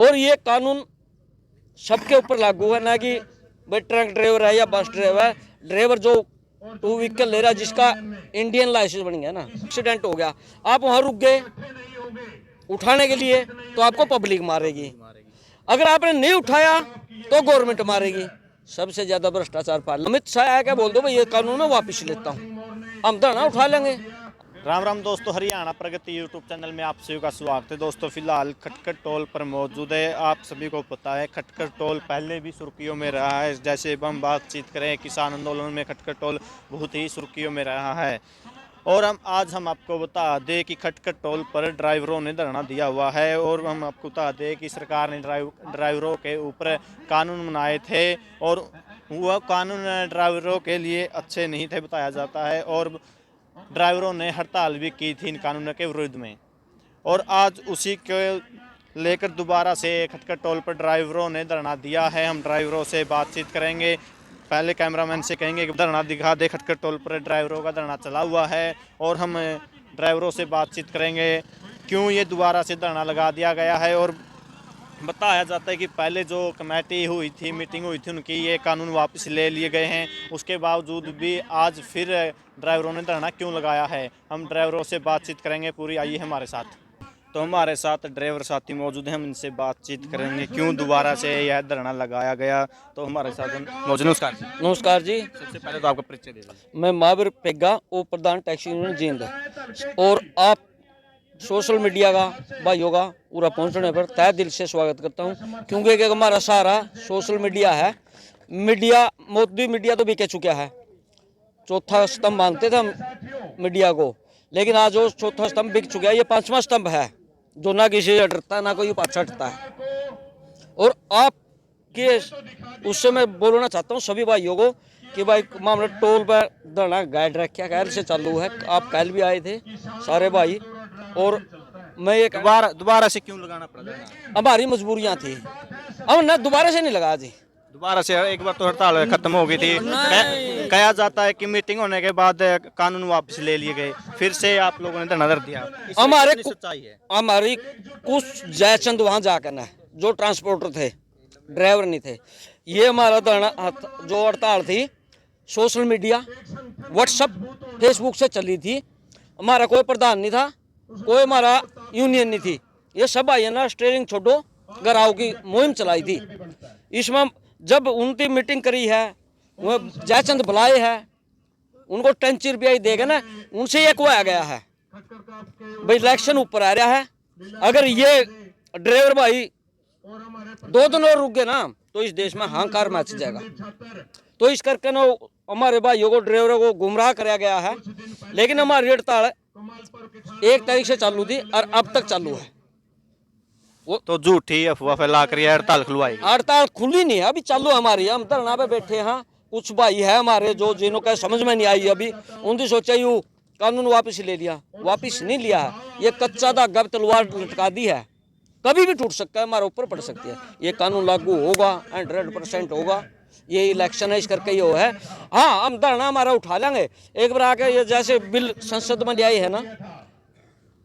और ये कानून सबके ऊपर लागू है, ना कि भाई ट्रक ड्राइवर है या बस ड्राइवर है। ड्राइवर जो टू व्हीकल ले रहा है जिसका इंडियन लाइसेंस बन गया ना, एक्सीडेंट हो गया, आप वहां रुक गए उठाने के लिए तो आपको पब्लिक मारेगी। अगर आपने नहीं उठाया तो गवर्नमेंट मारेगी। सबसे ज्यादा भ्रष्टाचार पाल अमित शाह आया क्या बोल दो भाई ये कानून मैं वापिस लेता हूँ, हम धरना उठा लेंगे। राम राम दोस्तों, हरियाणा प्रगति यूट्यूब चैनल में आप सभी का स्वागत है। दोस्तों फिलहाल खटखट टोल पर मौजूद है। आप सभी को पता है खटखट टोल पहले भी सुर्खियों में रहा है। जैसे हम बातचीत करें किसान आंदोलन में खटखट टोल बहुत ही सुर्खियों में रहा है। और आज हम आपको बता दें कि खटखट टोल पर ड्राइवरों ने धरना दिया हुआ है। और हम आपको बता दें कि सरकार ने ड्राइवरों के ऊपर कानून बनाए थे और वह कानून ड्राइवरों के लिए अच्छे नहीं थे बताया जाता है। और ड्राइवरों ने हड़ताल भी की थी इन कानूनों के विरोध में। और आज उसी को लेकर दोबारा से खटखट टोल पर ड्राइवरों ने धरना दिया है। हम ड्राइवरों से बातचीत करेंगे। पहले कैमरामैन से कहेंगे कि धरना दिखा दे। खटखट टोल पर ड्राइवरों का धरना चला हुआ है और हम ड्राइवरों से बातचीत करेंगे क्यों ये दोबारा से धरना लगा दिया गया है। और बताया जाता है कि पहले जो कमेटी हुई थी, मीटिंग हुई थी, उनकी ये कानून वापस ले लिए गए हैं। उसके बावजूद भी आज फिर ड्राइवरों ने धरना क्यों लगाया है, हम ड्राइवरों से बातचीत करेंगे पूरी। आइए हमारे साथ। तो हमारे साथ ड्राइवर साथी मौजूद हैं, हम इनसे बातचीट करेंगे क्यों दोबारा से यह धरना लगाया गया। तो हमारे साथ मौजूद। नमस्कार जी। नमस्कार जी। सबसे पहले तो आपका परिचय दे दीजिए। मैं महावीर पेग्गा, उप प्रधान टैक्सी यूनियन जींद। और आप सोशल मीडिया का भाइयों का पूरा पहुंचने पर तहे दिल से स्वागत करता हूं, क्योंकि एक हमारा सहारा सोशल मीडिया है। मीडिया मोदी मीडिया तो बिके चुका है, चौथा स्तंभ मानते थे हम मीडिया को, लेकिन आज वो चौथा स्तंभ बिक चुका है। ये पांचवा स्तंभ है जो ना किसी से डरता है ना कोई पाछा हटता है। और आप के उससे मैं बोलना चाहता हूँ सभी भाइयों को कि भाई मामला टोल पर धरना गाइड रखा कल से चालू है। आप कल भी आए थे सारे भाई, और मैं एक दोबारा से क्यों लगाना पड़ा? हमारी मजबूरियां थी, हम ना दोबारा से नहीं लगा जी। दोबारा से एक बार तो हड़ताल खत्म हो गई थी। कहा जाता है कि मीटिंग होने के बाद कानून वापस ले लिए गए, फिर से आप लोगों ने धरना कर दिया। हमारे सच्चाई है हमारी कुछ जयचंद वहां जाकर ना जो ट्रांसपोर्टर थे, ड्राइवर नहीं थे। ये हमारा धरना जो हड़ताल थी सोशल मीडिया व्हाट्सएप फेसबुक से चली थी। हमारा कोई प्रधान नहीं था, कोई हमारा यूनियन नहीं थी। ये सब भाई ना स्टीयरिंग छोड़ो गराव की मुहिम चलाई थी। इसमें जब उनकी मीटिंग करी है, वो जयचंद बुलाए हैं, उनको 10 रुपया ही देगा ना, उनसे ये कुआ गया है भाई इलेक्शन ऊपर आ रहा है। अगर ये ड्राइवर भाई 2 दिन और रुक गए ना तो इस देश में हाहाकार मच जाएगा। तो इस करके ना हमारे भाइयों को ड्राइवरों को गुमराह कराया गया है। लेकिन हमारी हड़ताल 1 तारीख से चालू थी और अब तक चालू है। वो तो झूठी अफवाह फैला कर हड़ताल खुलवाई। हड़ताल खुली नहीं है, अभी चालू हमारी। हम धरना पे बैठे हैं। कुछ भाई है हमारे जो जिन्हों का समझ में नहीं आई अभी, उनकी सोचा यू कानून वापस ले लिया, वापस नहीं लिया है। ये कच्चा धागा तलवार लटका दी है, कभी भी टूट सकता है, हमारे ऊपर पड़ सकती है। ये कानून लागू होगा, 100% होगा। ये इलेक्शन है इस करके ये है। हाँ, हम धरना हमारा उठा लेंगे एक बार आके। ये जैसे बिल संसद में आई है ना,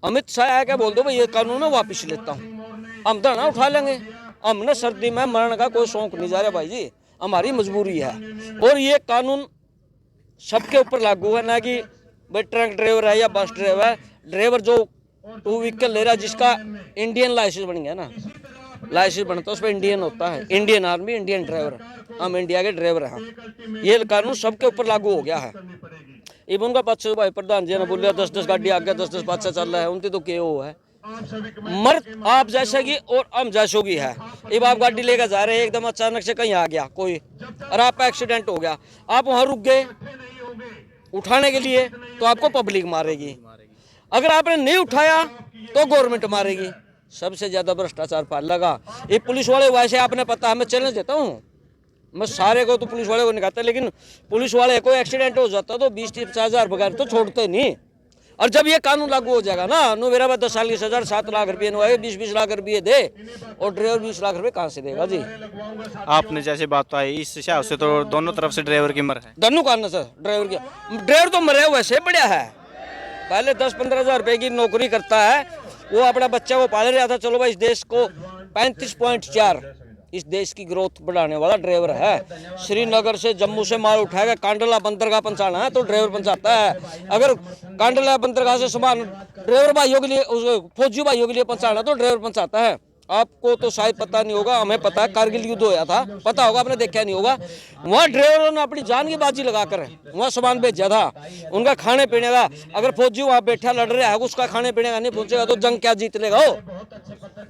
अमित शाह आया क्या बोल दो भाई ये कानून मैं वापस लेता हूँ, हम धरना उठा लेंगे। हमने सर्दी में मरने का कोई शौक नहीं जा रहा भाई जी, हमारी मजबूरी है। और ये कानून सबके ऊपर लागू है, ना कि भाई ट्रक ड्राइवर है या बस ड्राइवर है। ड्राइवर जो टू व्हीकल ले रहा है जिसका इंडियन लाइसेंस बन गया ना, लाइसेंस बनता है उस पर इंडियन होता है, इंडियन आर्मी इंडियन ड्राइवर, हम इंडिया के ड्राइवर हैं। ये कानून सबके ऊपर लागू हो गया है। इवन उनका पाछे भाई प्रधान जी ने बोलिया 10-10 गाड़ी आगे 10-10 पाछा चल रहा है, उनकी तो क्या वो है मर्द आप जैसे की और हम जैसों की है। अब आप गाड़ी लेकर जा रहे हैं, एकदम अचानक से कहीं आ गया कोई और आपका एक्सीडेंट हो गया, आप वहां रुक गए उठाने के लिए तो आपको पब्लिक मारेगी। अगर आपने नहीं उठाया तो गवर्नमेंट मारेगी। सबसे ज्यादा भ्रष्टाचार पाल लगा ये पुलिस वाले। वैसे आपने पता है, मैं चैलेंज देता हूँ, मैं सारे को तो पुलिस वाले को नहीं कहता, लेकिन पुलिस वाले कोई एक्सीडेंट हो जाता तो 20-50 हज़ार बगैर तो छोड़ते नहीं। और जब ये कानून लागू हो जाएगा ना, नो मेरा 10 साल की सजा 7 लाख रुपये नो 20-20 लाख रुपये दे, और ड्राइवर 20 लाख रुपये कहाँ से देगा जी। आपने जैसे बात आई इस हिसाब से तो दोनों तरफ से ड्राइवर की मर है। दोनों कारण सर, ड्राइवर तो मरे वैसे बढ़िया है। पहले 10-15 हज़ार रुपये की नौकरी करता है, वो अपना बच्चा को पाल रहा था, चलो भाई इस देश को 35.4 इस देश की ग्रोथ बढ़ाने वाला ड्राइवर है। श्रीनगर से जम्मू से माल उठाएगा, कांडला बंदरगाह पहुंचाना है तो ड्राइवर पहुंचाता है। अगर कांडला बंदरगाह से सामान ड्राइवर भाइयों के लिए, फौजी भाइयों के लिए पहुंचाना तो ड्राइवर पहुंचाता है। आपको तो शायद पता नहीं होगा, हमें पता है, कारगिल युद्ध होया था, पता होगा, आपने देखा नहीं होगा। वहाँ ड्राइवरों ने अपनी जान की बाजी लगाकर वहाँ सामान भेजा था। उनका खाने पीने का, अगर फौजी वहाँ बैठा लड़ रहा है, उसका खाने पीने का नहीं पहुंचेगा तो जंग क्या जीत लेगा वो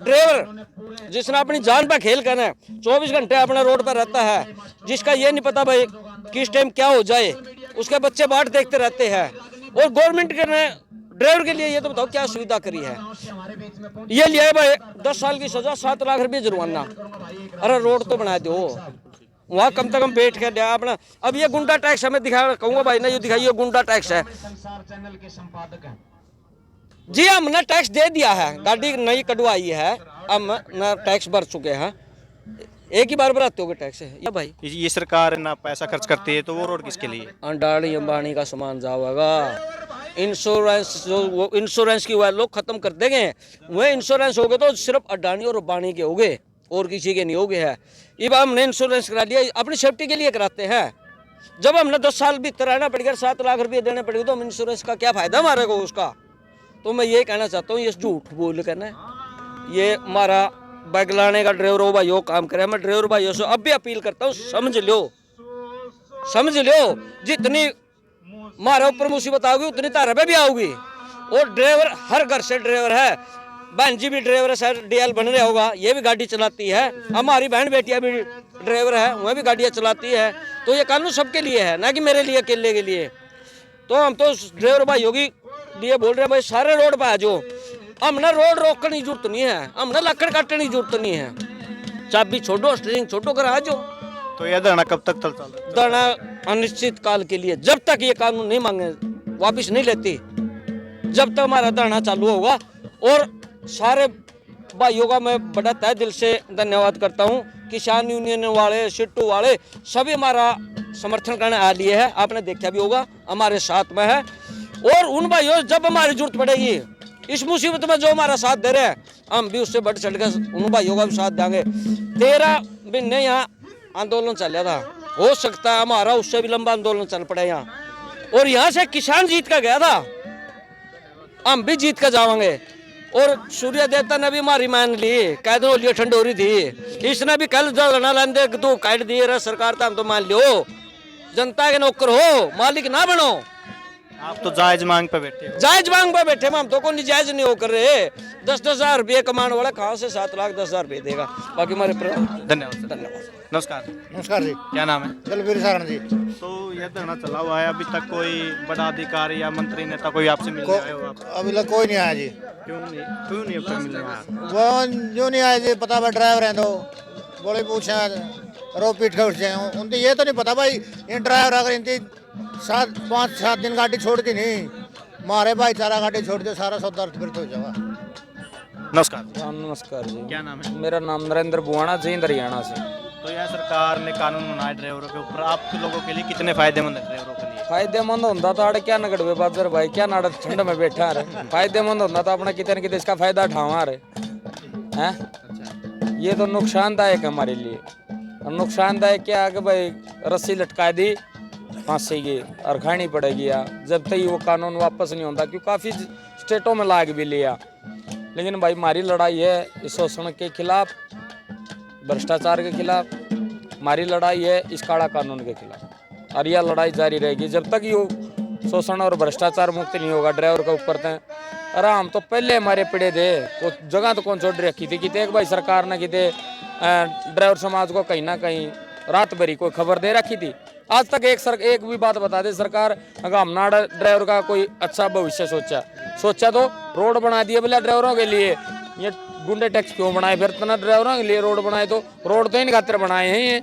ड्राइवर जिसने अपनी जान पर खेल करना है, 24 घंटे अपने रोड पर रहता है, जिसका ये नहीं पता भाई किस टाइम क्या हो जाए, उसके बच्चे बाट देखते रहते हैं। और गवर्नमेंट के ने ड्राइवर के लिए ये तो बताओ क्या सुविधा करी है। ये लिया है भाई 10 साल की सजा, 7 लाख रुपये जुर्माना। अरे रोड तो बना दो, वहाँ कम से कम बैठ के दिया अपना। अब ये गुंडा टैक्स हमें दिखा, कहूँगा भाई ना ये दिखाइए गुंडा टैक्स है जी। हमने टैक्स दे दिया है, गाड़ी नई कटवाई है, हम ना टैक्स भर चुके हैं। एक ही बार भराते हो टैक्स है या भाई? ये सरकार ना पैसा खर्च करती है तो वो रोड किसके लिए? अडानी अंबानी का सामान जाएगा। इंश्योरेंस जो वो इंश्योरेंस की वह लोग खत्म कर देंगे, वह इंश्योरेंस हो गए तो सिर्फ अडानी और अंबानी के हो गए और किसी के नहीं हो गए हैं। ये बार हमने इंश्योरेंस करा लिया, अपनी सेफ्टी के लिए कराते हैं। जब हमने 10 साल भीतर रहना पड़ेगा, 7 लाख रुपये देने पड़ेगा, तो हम इंश्योरेंस का क्या फायदा हमारे को उसका? तो मैं ये कहना चाहता हूँ, ये झूठ बोल कर ना ये हमारा बाइक लाने का ड्राइवर हो भाई काम करे। मैं ड्राइवर भाइयों से अब भी अपील करता हूँ, समझ लो जितनी हमारे ऊपर मुसीबत आओगी उतनी तारा पे भी आओगी। और ड्राइवर हर घर से ड्राइवर है, बहन जी भी ड्राइवर है, सर डीएल बन रहा होगा, ये भी गाड़ी चलाती है। हमारी बहन बेटियां भी ड्राइवर है, वह भी गाड़ियाँ चलाती है। तो ये कानून सबके लिए है, ना कि मेरे लिए अकेले के लिए। तो हम तो ड्राइवर भाइयों की लिए बोल रहे हैं भाई, सारे रोड पे आ जाओ। हमने रोड रोकने की जरूरत नहीं है, हमने लकड़ काटने की जरूरत नहीं है। चाबी छोड़ो, स्टीयरिंग छोड़ो कर आ जाओ। तो यह धरना कब तक चलता है? धरना अनिश्चित काल के लिए, जब तक ये कानून नहीं मांगे वापिस नहीं लेती, जब तक हमारा धरना चालू होगा। और सारे भाइयों का मैं बड़ा तहे दिल से धन्यवाद करता हूँ। किसान यूनियन वाले, सिट्टू वाले सभी हमारा समर्थन करने आ लिए है, आपने देखा भी होगा, हमारे साथ में है। और उन भाइयों जब हमारी जरूरत पड़ेगी इस मुसीबत में जो हमारा साथ दे रहे हैं, हम भी उससे बढ़ चढ़ कर उन भाइयों का भी साथ देंगे। 13 महीने यहाँ आंदोलन चल रहा था, हो सकता है हमारा उससे भी लंबा आंदोलन चल पड़े यहाँ। और यहाँ से किसान जीत का गया था, हम भी जीत कर जाएंगे। और सूर्य देवता ने भी हमारी मान ली, कैद होली ठंडोरी थी, इसने भी कल जलना लाने तो काट दिए रहा सरकार। तो हम तो मान लो जनता के नौकर हो, मालिक ना बनो। आप तो जायज मांग पे बैठे हो। जायज मांग पे बैठे, हम तो को निजायज नहीं होकर रहे। 10-10 हजार रुपये कमाने वाला कहाँ से 7,10,000 रुपये देगा? बाकी हमारे धन्यवाद। नमस्कार। नमस्कार जी। क्या नाम है? दलवीर सारण जी। तो यह धरना चला हुआ है, अभी तक कोई बड़ा अधिकारी या मंत्री नेता कोई आपसे मिलने आए हो? आप अभी तक कोई नहीं आया जी। क्यों नहीं अब तक मिलने आया? वो जो नहीं आए जी, पता भाई ड्राइवर हैं तो बोले पूछा रो पीट के उठ जाए। उनसे ये तो नहीं पता भाई ये ड्राइवर अगर इनकी 5-7 दिन गाड़ी छोड़ती नहीं, मारे भाई सारा गाड़ी छोड़ दो, सारा सौदा फिर तो हो जाएगा। नमस्कार। नमस्कार जी। क्या नाम है? मेरा नाम नरेंद्र बुआना जी, हरियाणा से। तो यह सरकार ने कानून बनाया ड्राइवरों के ऊपर, आप लोगों के लिए कितने फायदेमंद है ड्राइवरों के लिए? फायदेमंद होता तो आड़े क्या नगड़वे बाजार भाई, क्या नाड़ ठंड में बैठा रहे। फायदेमंद होता तो अपना कितने कितने इसका फायदा उठावा रहे हैं। ये तो नुकसानदायक है हमारे लिए। और नुकसानदायक क्या है कि भाई रस्सी लटका दी फांसी की और खानी पड़ेगी या जब तक वो कानून वापस नहीं होता, क्योंकि काफ़ी स्टेटों में लाग भी लिया। लेकिन भाई हमारी लड़ाई है इस शोषण के खिलाफ, भ्रष्टाचार के खिलाफ, हमारी लड़ाई है इस काला कानून के खिलाफ। और यह लड़ाई जारी रहेगी जब तक ये शोषण और भ्रष्टाचार मुक्त नहीं होगा ड्राइवर के ऊपर। थे अरे हम तो पहले हमारे पड़े थे, वो जगह तो कौन छोड़ रखी थी कि एक भाई सरकार ने किते ड्राइवर समाज को कहीं ना कहीं रात भरी कोई खबर दे रखी थी। आज तक एक भी बात बता दे सरकार, अगर हमना ड्राइवर का कोई अच्छा भविष्य सोचा तो रोड बना दिए बोले ड्राइवरों के लिए। ये गुंडे टैक्स क्यों बनाए फिर? इतना ड्राइवरों के लिए रोड बनाए, तो रोड तो इन खातिर बनाए हैं ये।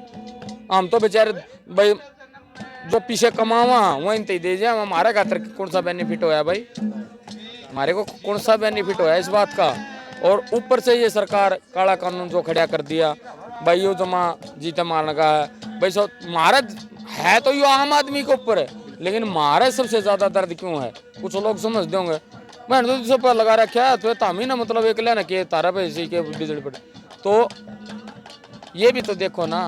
हम तो बेचारे भाई जो पीछे कमावा वहीं तो दे जाए, हमारे खातिर कौन सा बेनिफिट होया भाई? हमारे को कौन सा बेनिफिट होया इस बात का? और ऊपर से ये सरकार काला कानून जो खड़ा कर दिया भाई, यो जमा जीते मारने का है भाई। सो महाराज है तो यो आम आदमी के ऊपर है, लेकिन महाराज सबसे ज्यादा दर्द क्यों है? कुछ लोग समझते होंगे मैं तो पर लगा रखा है तो तामी ना मतलब एक लेना कि तारा पे इसी के बिजली पड़े। तो ये भी तो देखो ना,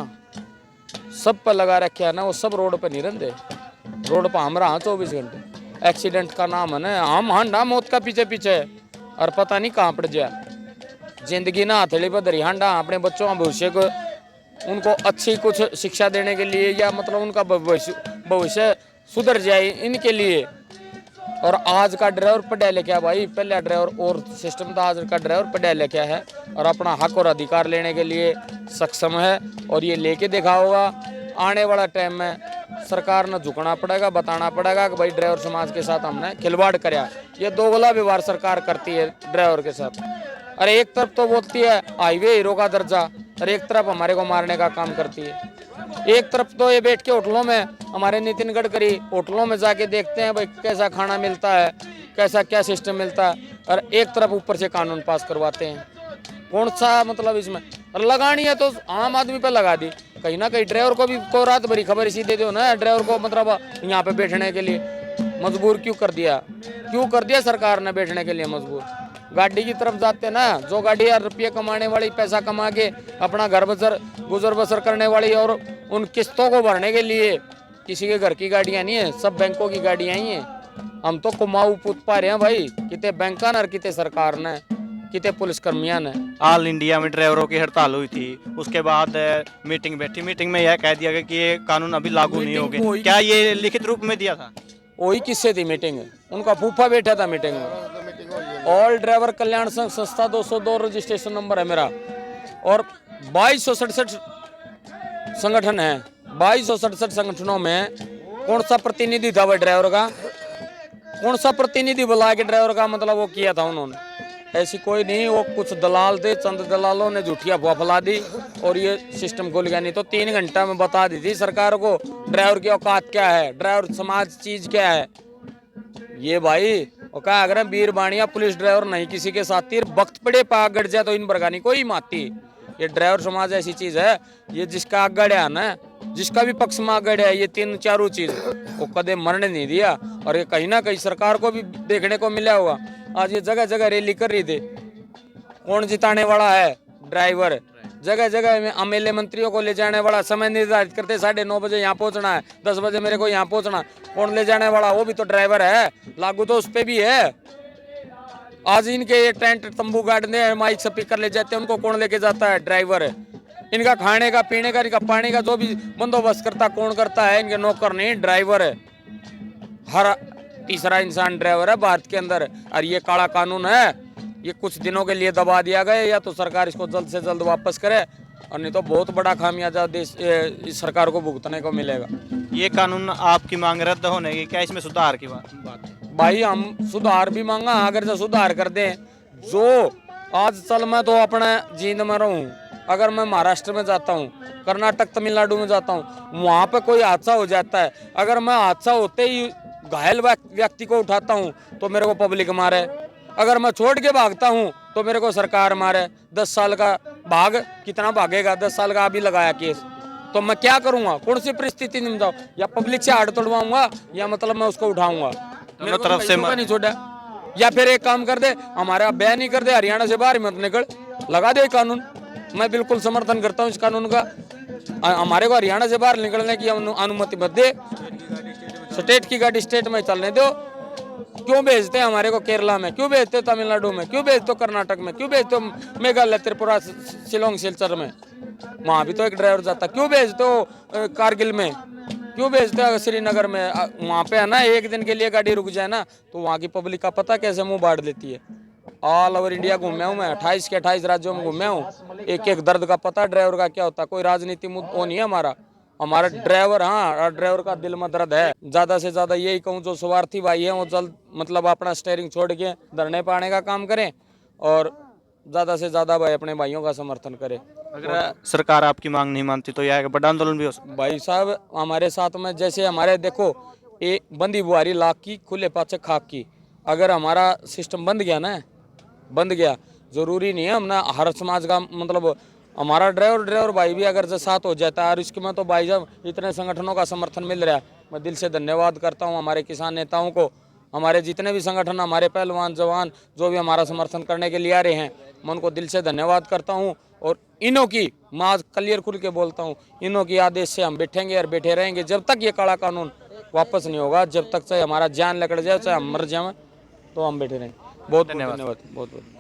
सब पर लगा रखे है ना, वो सब रोड पे नहीं रहते, रोड पर हम रहा 24 घंटे। एक्सीडेंट का नाम है ना, हम हांडा मौत का पीछे पीछे और पता नहीं कहाँ पड़ जाए। जिंदगी ना हथेली पर धरी हांडा, अपने बच्चों का भविष्य को, उनको अच्छी कुछ शिक्षा देने के लिए, या मतलब उनका भविष्य सुधर जाए इनके लिए। और आज का ड्राइवर पढ़ा लिखा भाई, पहले ड्राइवर और सिस्टम था, आज का ड्राइवर पढ़ा लिखा है और अपना हक और अधिकार लेने के लिए सक्षम है, और ये लेके देखा होगा। आने वाला टाइम में सरकार ने झुकना पड़ेगा, बताना पड़ेगा कि भाई ड्राइवर समाज के साथ हमने खिलवाड़ कराया। ये दोगला व्यवहार सरकार करती है ड्राइवर के साथ। अरे एक तरफ तो बोलती है हाईवे हीरो का दर्जा, और एक तरफ हमारे को मारने का काम करती है। एक तरफ तो ये बैठ के होटलों में, हमारे नितिन गडकरी होटलों में जाके देखते हैं भाई कैसा खाना मिलता है, कैसा क्या सिस्टम मिलता है, और एक तरफ ऊपर से कानून पास करवाते हैं। कौन सा मतलब इसमें, और लगानी है तो आम आदमी पे लगा दी। कहीं ना कहीं ड्राइवर को भी को रात भरी खबर इसी दे दो ना, ड्राइवर को मतलब यहाँ पे बैठने के लिए मजबूर क्यों कर दिया सरकार ने बैठने के लिए मजबूर। गाड़ी की तरफ जाते ना, जो गाड़ी यार रुपये कमाने वाली, पैसा कमा के अपना घर गुजर बसर करने वाली, और उन किस्तों को भरने के लिए किसी के घर की गाड़ियां नहीं है, सब बैंकों की गाड़ियां ही हैं। हम तो कुमाऊ पूत पा रहे हैं भाई, कितने बैंका ने, कितने सरकार ने, कितने पुलिस कर्मियों ने। ऑल इंडिया में ड्राइवरों की हड़ताल हुई थी, उसके बाद मीटिंग बैठी, मीटिंग में यह कह दिया गया कि ये कानून अभी लागू नहीं होंगे। क्या ये लिखित रूप में दिया था? वही किससे थी मीटिंग? उनका फूफा बैठा था मीटिंग में। ऑल ड्राइवर कल्याण संघ संस्था 202 रजिस्ट्रेशन नंबर है मेरा, और 2267 संगठन है। 2267 संगठनों में कौन सा प्रतिनिधि था वह ड्राइवर का? कौन सा प्रतिनिधि बुला के ड्राइवर का मतलब वो किया था उन्होंने? ऐसी कोई नहीं, वो कुछ दलाल थे, चंद दलालों ने झूठी अफवाह फैला दी और ये सिस्टम खुल गया। नहीं तो 3 घंटा में बता दी थी सरकार को ड्राइवर की औकात क्या है, ड्राइवर समाज चीज क्या है। ये भाई और क्या अगर वीर बाणिया पुलिस ड्राइवर नहीं किसी के साथ तीर वक्त पड़े पाग गड़ जाए तो इन बरगानी कोई माती। ये ड्राइवर समाज ऐसी चीज है, ये जिसका आग गड़िया ना, जिसका भी पक्ष में आग गड़िया, ये 3-4 चीज वो कदे मरने नहीं दिया। और ये कहीं ना कहीं सरकार को भी देखने को मिला होगा। आज ये जगह जगह रैली कर रही थी, कौन जिताने वाला है? ड्राइवर। जगह जगह में एमएलए मंत्रियों को ले जाने वाला, समय निर्धारित करते 9:30 बजे यहाँ पहुँचना है, 10 बजे मेरे को यहाँ पहुँचना, कौन ले जाने वाला? वो भी तो ड्राइवर है, लागू तो उस पर भी है। आज इनके ये टेंट तंबू गाड़ने, माइक स्पीकर ले जाते हैं, उनको कौन लेके जाता है? ड्राइवर है। इनका खाने का, पीने का, इनका पानी का जो भी बंदोबस्त करता कौन करता है? इनके नौकर नहीं, ड्राइवर है। हर तीसरा इंसान ड्राइवर है भारत के अंदर। और ये काला कानून है, ये कुछ दिनों के लिए दबा दिया गया, या तो सरकार इसको जल्द से जल्द वापस करे, और नहीं तो बहुत बड़ा खामियाजा देश इस सरकार को भुगतने को मिलेगा। ये कानून आपकी मांग रद्द होने की, क्या इसमें सुधार की बात है? भाई हम सुधार भी मांगा, अगर जो सुधार कर दें। जो आज चल मैं तो अपना जींद में रहूँ, अगर मैं महाराष्ट्र में जाता हूँ, कर्नाटक तमिलनाडु में जाता हूँ, वहाँ पे कोई हादसा हो जाता है, अगर मैं हादसा होते ही घायल व्यक्ति को उठाता हूँ तो मेरे को पब्लिक मारे, अगर मैं छोड़ के भागता हूँ तो मेरे को सरकार मारे। 10 साल का भाग, कितना भागेगा? 10 साल का अभी लगाया केस, तो मैं क्या करूँगा? कौन सी परिस्थिति में जाऊँ? या पब्लिक से हाथ तोड़वाऊंगा, या मतलब मैं उसको उठाऊंगा? मेरे तरफ से नहीं छोड़ा। या फिर एक काम कर दे, हमारा बैन ही कर दे, हरियाणा से बाहर मत निकल, लगा दे कानून। मैं बिल्कुल समर्थन करता हूँ इस कानून का। हमारे को हरियाणा से बाहर निकलने की अनुमति मत दे, स्टेट की गाड़ी स्टेट में चलने दो। क्यों भेजते हैं हमारे को केरला में, क्यों भेजते हो तमिलनाडु में, क्यों भेजते हो कर्नाटक में, क्यों भेजते हो मेघालय, त्रिपुरा, शिलोंग, सिलचर में? वहाँ भी तो एक ड्राइवर जाता। क्यों भेजते हो कारगिल में, क्यों भेजते हो श्रीनगर में? वहाँ पे है ना, एक दिन के लिए गाड़ी रुक जाए ना तो वहाँ की पब्लिक का पता कैसे मुंह बांट लेती है। ऑल ओवर इंडिया घूमे हूँ मैं, 28 के 28 राज्यों में घूमे हूँ। एक एक दर्द का पता ड्राइवर का क्या होता है। कोई राजनीति वो नहीं है हमारा ड्राइवर। हाँ, ड्राइवर का दिल में दर्द है। ज्यादा से ज्यादा यही कहूँ, जो स्वार्थी भाई है वो जल्द मतलब अपना स्टीयरिंग छोड़ के धरने पाने का काम करें, और ज्यादा से ज्यादा भाई अपने भाइयों का समर्थन करें। अगर सरकार आपकी मांग नहीं मानती तो यह बड़ा आंदोलन भी हो सकता है। भाई साहब हमारे साथ में, जैसे हमारे देखो ये बंदी बुआरी लाख की, खुले पाचे खाक की। अगर हमारा सिस्टम बंद गया ना, बंद गया, जरूरी नहीं है हम ना हर समाज का मतलब हमारा ड्राइवर भाई भी अगर साथ हो जाता है। और इसके में तो भाई साहब इतने संगठनों का समर्थन मिल रहा है, मैं दिल से धन्यवाद करता हूँ हमारे किसान नेताओं को। हमारे जितने भी संगठन, हमारे पहलवान जवान जो भी हमारा समर्थन करने के लिए आ रहे हैं, मैं उनको दिल से धन्यवाद करता हूँ। और इन्हों की मैं आज क्लियर खुल के बोलता हूँ, इन्हों की आदेश से हम बैठेंगे और बैठे रहेंगे जब तक ये काला कानून वापस नहीं होगा, जब तक चाहे हमारा जान लकड़ जाए चाहे हम मर जाए, तो हम बैठे रहेंगे। बहुत धन्यवाद, बहुत बहुत।